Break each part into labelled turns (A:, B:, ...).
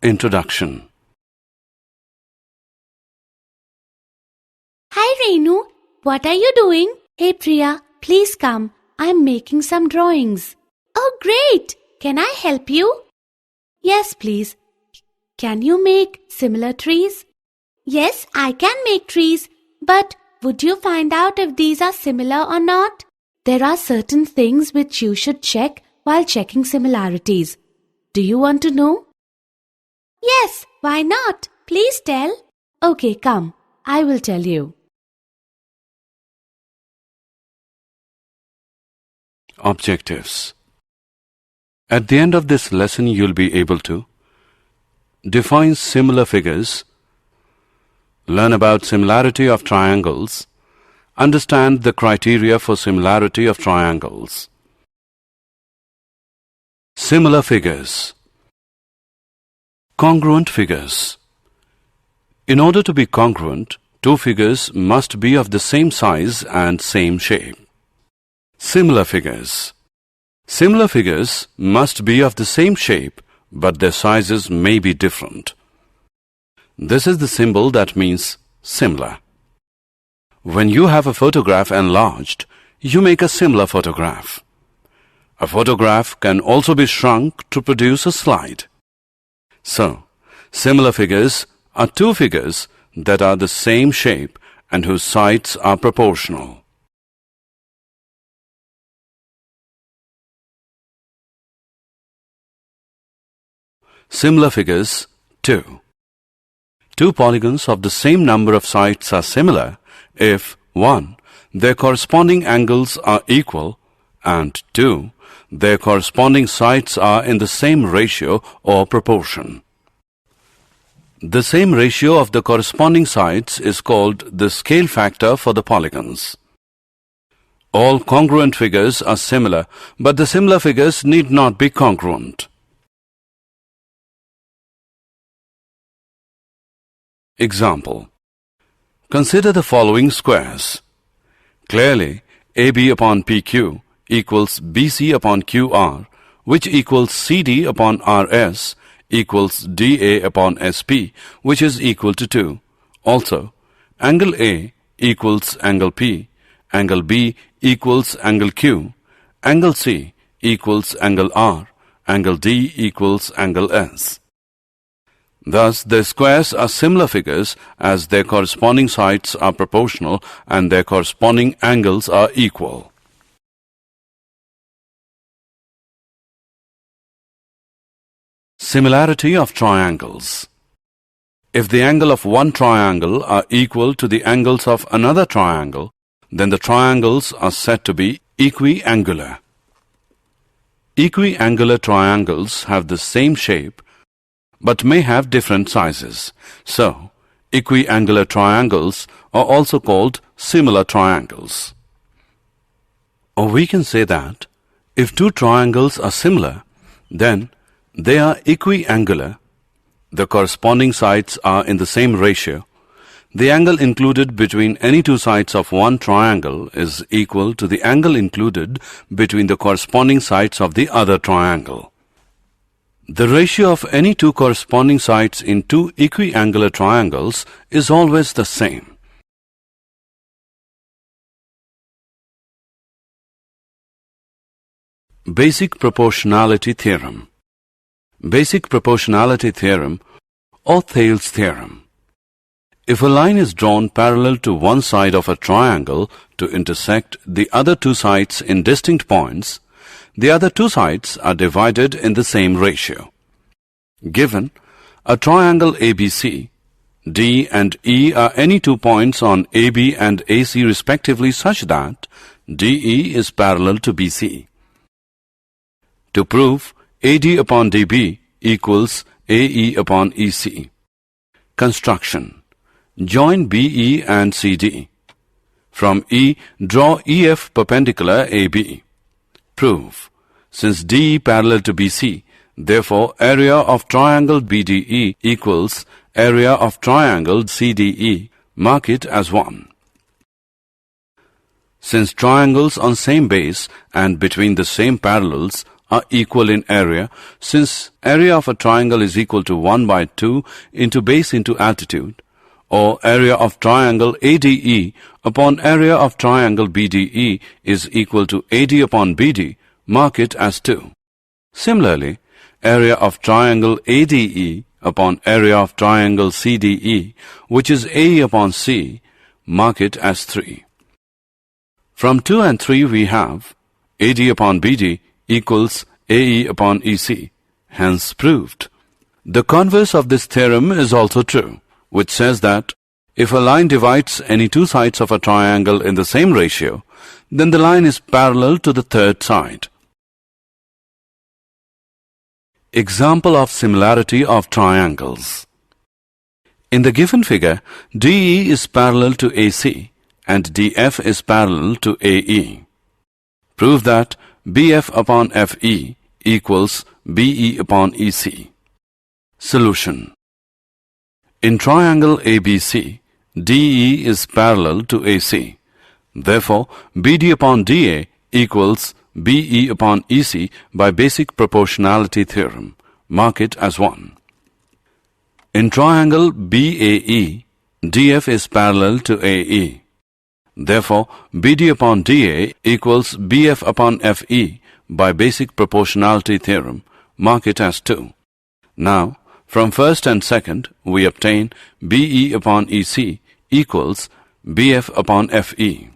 A: Introduction.
B: Hi Renu, what are you doing? Hey Priya, please come. I'm making some drawings. Oh great! Can I help you? Yes, please. Can you make similar trees? Yes, I can make trees. But would you find out if these are similar or not? There are certain things which you should check while checking similarities. Do you want to know? Yes, why not? Please tell. Okay, come. I will tell you.
A: Objectives. At the end of this lesson, you'll be able to define similar figures, learn about similarity of triangles, understand the criteria for similarity of triangles. Similar figures. Congruent figures. In order to be congruent, two figures must be of the same size and same shape. Similar figures. Similar figures must be of the same shape, but their sizes may be different. This is the symbol that means similar. When you have a photograph enlarged, you make a similar photograph. A photograph can also be shrunk to produce a slide. So, similar figures are two figures that are the same shape and whose sides are proportional. Similar figures 2. Two polygons of the same number of sides are similar if 1. Their corresponding angles are equal and 2. Their corresponding sides are in the same ratio or proportion. The same ratio of the corresponding sides is called the scale factor for the polygons. All congruent figures are similar, but the similar figures need not be congruent. Example. Consider the following squares. Clearly, AB upon PQ equals BC upon QR, which equals CD upon RS, equals DA upon SP, which is equal to 2. Also, angle A equals angle P, angle B equals angle Q, angle C equals angle R, angle D equals angle S. Thus, the squares are similar figures as their corresponding sides are proportional and their corresponding angles are equal. Similarity of triangles. If the angle of one triangle are equal to the angles of another triangle, then the triangles are said to be equiangular. Equiangular triangles have the same shape but may have different sizes. So, equiangular triangles are also called similar triangles. Or we can say that if two triangles are similar, then they are equiangular. The corresponding sides are in the same ratio. The angle included between any two sides of one triangle is equal to the angle included between the corresponding sides of the other triangle. The ratio of any two corresponding sides in two equiangular triangles is always the same. Basic proportionality theorem. Basic proportionality theorem or Thales theorem. If a line is drawn parallel to one side of a triangle to intersect the other two sides in distinct points, the other two sides are divided in the same ratio. Given a triangle ABC, D and E are any two points on AB and AC respectively such that DE is parallel to BC. To prove AD upon DB equals AE upon EC. Construction. Join BE and CD. From E, draw EF perpendicular AB. Prove. Since DE parallel to BC, therefore area of triangle BDE equals area of triangle CDE. Mark it as 1. Since triangles on same base and between the same parallels are equal in area, since area of a triangle is equal to 1 by 2 into base into altitude, or area of triangle ADE upon area of triangle BDE is equal to AD upon BD, mark it as 2. Similarly, area of triangle ADE upon area of triangle CDE, which is AE upon C, mark it as 3. From 2 and 3 we have AD upon BD equals AE upon EC, hence proved. The converse of this theorem is also true, which says that if a line divides any two sides of a triangle in the same ratio, then the line is parallel to the third side. Example of similarity of triangles. In the given figure, DE is parallel to AC and DF is parallel to AE. Prove that BF upon FE equals BE upon EC. Solution. In triangle ABC, DE is parallel to AC. Therefore, BD upon DA equals BE upon EC by basic proportionality theorem. Mark it as 1. In triangle BAE, DF is parallel to AE. Therefore, BD upon DA equals BF upon FE by basic proportionality theorem. Mark it as 2. Now, from first and second, we obtain BE upon EC equals BF upon FE.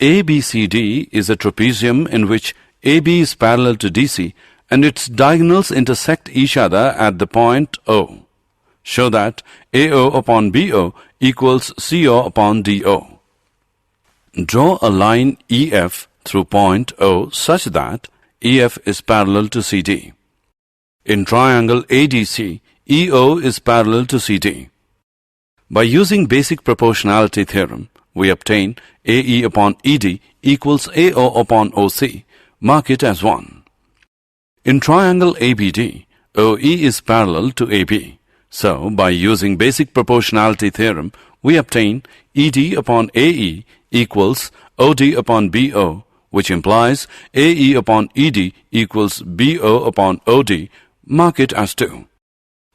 A: ABCD is a trapezium in which AB is parallel to DC and its diagonals intersect each other at the point O. Show that AO upon BO equals CO upon DO. Draw a line EF through point O such that EF is parallel to CD. In triangle ADC, EO is parallel to CD. By using basic proportionality theorem, we obtain AE upon ED equals AO upon OC. Mark it as 1. In triangle ABD, OE is parallel to AB. So, by using basic proportionality theorem, we obtain ED upon AE equals OD upon BO, which implies AE upon ED equals BO upon OD. Mark it as 2.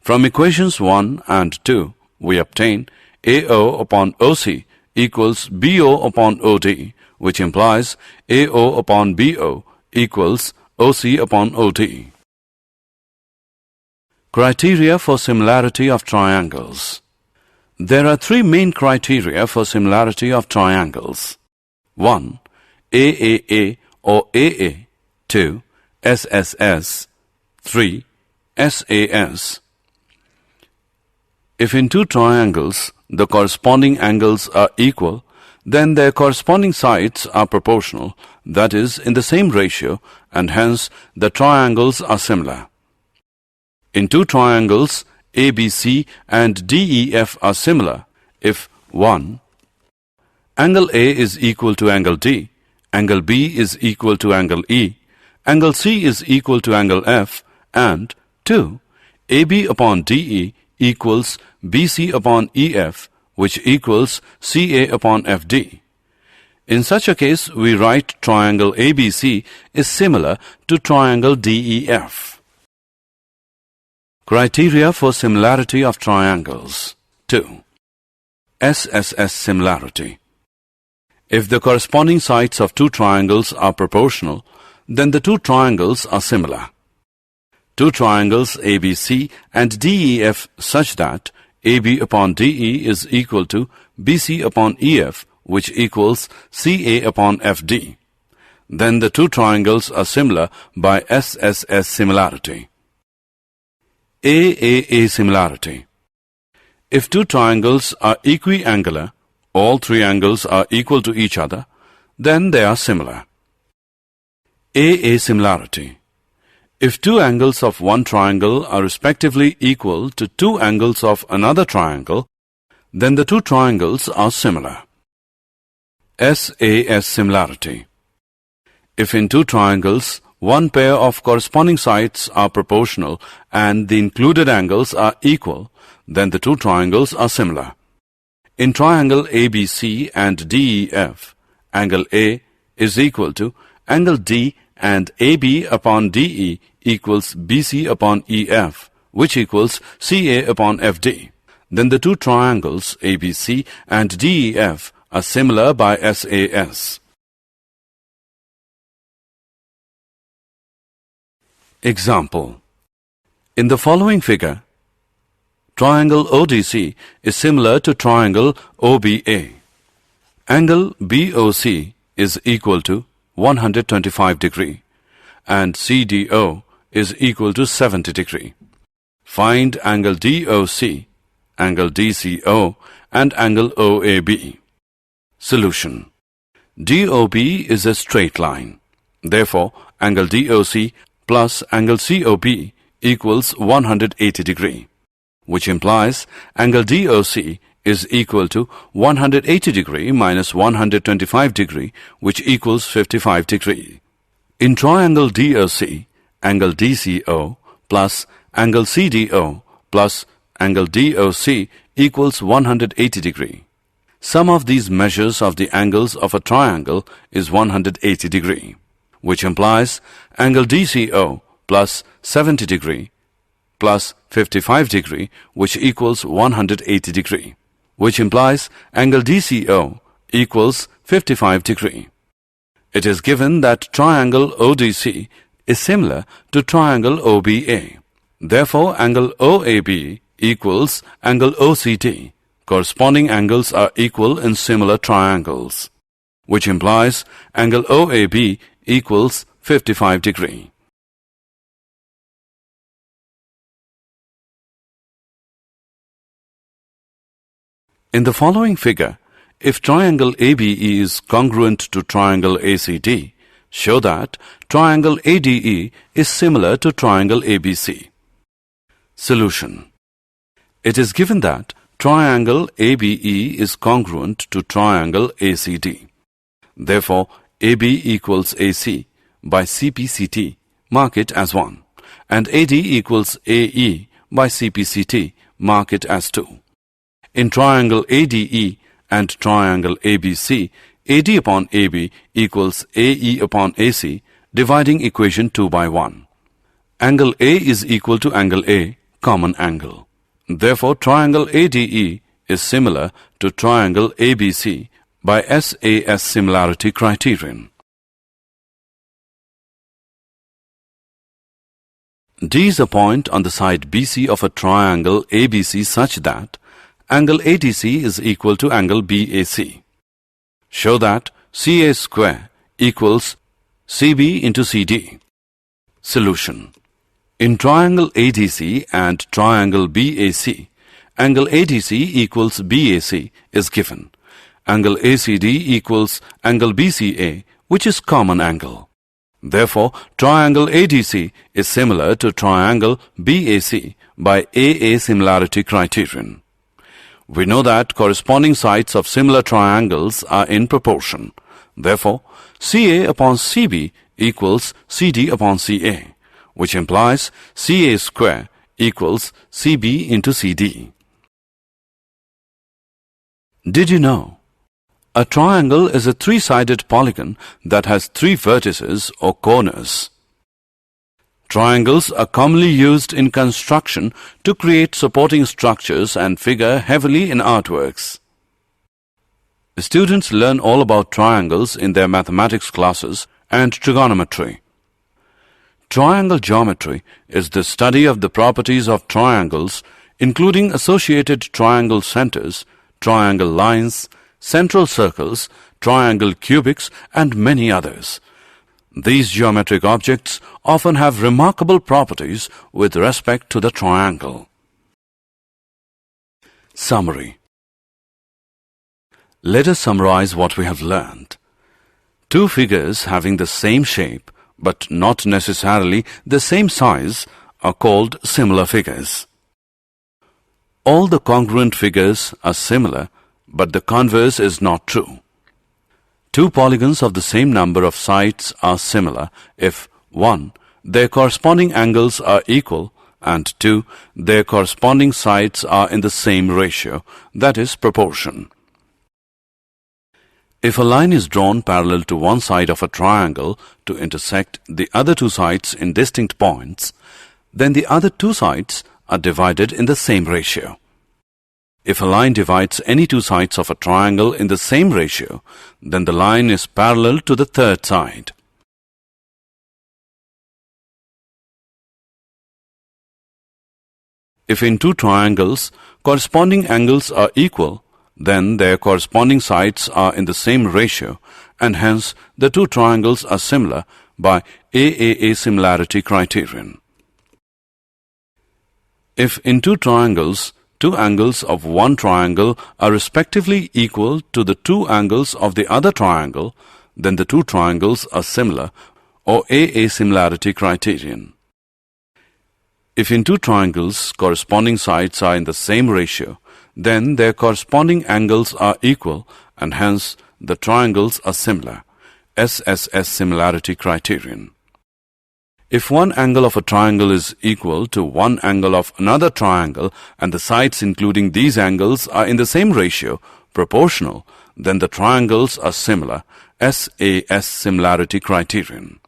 A: From equations 1 and 2, we obtain AO upon OC equals BO upon OD, which implies AO upon BO equals OC upon OD. Criteria for similarity of triangles. There are 3 main criteria for similarity of triangles. 1. AAA or AA. 2. SSS. 3. SAS. If in two triangles the corresponding angles are equal, then their corresponding sides are proportional, that is, in the same ratio, and hence the triangles are similar. In two triangles, ABC and DEF are similar if 1. Angle A is equal to angle D, angle B is equal to angle E, angle C is equal to angle F, and 2. AB upon DE equals BC upon EF, which equals CA upon FD. In such a case, we write triangle ABC is similar to triangle DEF. Criteria for similarity of triangles. 2. SSS similarity. If the corresponding sides of two triangles are proportional, then the two triangles are similar. Two triangles ABC and DEF such that AB upon DE is equal to BC upon EF, which equals CA upon FD. Then the two triangles are similar by SSS similarity. AAA similarity. If two triangles are equiangular, all three angles are equal to each other, then they are similar. AA similarity. If two angles of one triangle are respectively equal to two angles of another triangle, then the two triangles are similar. SAS similarity. If in two triangles, one pair of corresponding sides are proportional and the included angles are equal, then the two triangles are similar. In triangle ABC and DEF, angle A is equal to angle D and AB upon DE equals BC upon EF, which equals CA upon FD. Then the two triangles ABC and DEF are similar by SAS. Example. In the following figure, triangle ODC is similar to triangle OBA. Angle BOC is equal to 125 degree and CDO is equal to 70 degree. Find angle DOC, angle DCO and angle OAB. Solution. DOB is a straight line. Therefore, angle DOC plus angle COB equals 180 degree, which implies angle DOC is equal to 180 degree minus 125 degree, which equals 55 degree. In triangle DOC, angle DCO plus angle CDO plus angle DOC equals 180 degree. Sum of these measures of the angles of a triangle is 180 degree, which implies angle DCO plus 70 degree plus 55 degree, which equals 180 degree, which implies angle DCO equals 55 degree. It is given that triangle ODC is similar to triangle OBA. Therefore, angle OAB equals angle OCD. Corresponding angles are equal in similar triangles, which implies angle OAB equals 55 degree. In the following figure, if triangle ABE is congruent to triangle ACD, show that triangle ADE is similar to triangle ABC. Solution. It is given that triangle ABE is congruent to triangle ACD. Therefore, AB equals AC by CPCT, mark it as 1, and AD equals AE by CPCT, mark it as 2. In triangle ADE and triangle ABC, AD upon AB equals AE upon AC, dividing equation 2 by 1. Angle A is equal to angle A, common angle. Therefore, triangle ADE is similar to triangle ABC by SAS similarity criterion. D is a point on the side BC of a triangle ABC such that angle ADC is equal to angle BAC. Show that CA square equals CB into CD. Solution. In triangle ADC and triangle BAC, angle ADC equals BAC is given. Angle ACD equals angle BCA, which is common angle. Therefore, triangle ADC is similar to triangle BAC by AA similarity criterion. We know that corresponding sides of similar triangles are in proportion. Therefore, CA upon CB equals CD upon CA, which implies CA square equals CB into CD. Did you know? A triangle is a three-sided polygon that has three vertices or corners. Triangles are commonly used in construction to create supporting structures and figure heavily in artworks. Students learn all about triangles in their mathematics classes and trigonometry. Triangle geometry is the study of the properties of triangles, including associated triangle centers, triangle lines, central circles, triangle cubics, and many others. These geometric objects often have remarkable properties with respect to the triangle. Summary. Let us summarize what we have learned. Two figures having the same shape but not necessarily the same size are called similar figures. All the congruent figures are similar, but the converse is not true. Two polygons of the same number of sides are similar if 1. Their corresponding angles are equal, and 2. Their corresponding sides are in the same ratio, that is, proportion. If a line is drawn parallel to one side of a triangle to intersect the other two sides in distinct points, then the other two sides are divided in the same ratio. If a line divides any two sides of a triangle in the same ratio, then the line is parallel to the third side. If in two triangles, corresponding angles are equal, then their corresponding sides are in the same ratio, and hence the two triangles are similar by AAA similarity criterion. If in two triangles, two angles of one triangle are respectively equal to the two angles of the other triangle, then the two triangles are similar, or AA similarity criterion. If in two triangles, corresponding sides are in the same ratio, then their corresponding angles are equal, and hence the triangles are similar, SSS similarity criterion. If one angle of a triangle is equal to one angle of another triangle and the sides including these angles are in the same ratio, proportional, then the triangles are similar, SAS similarity criterion.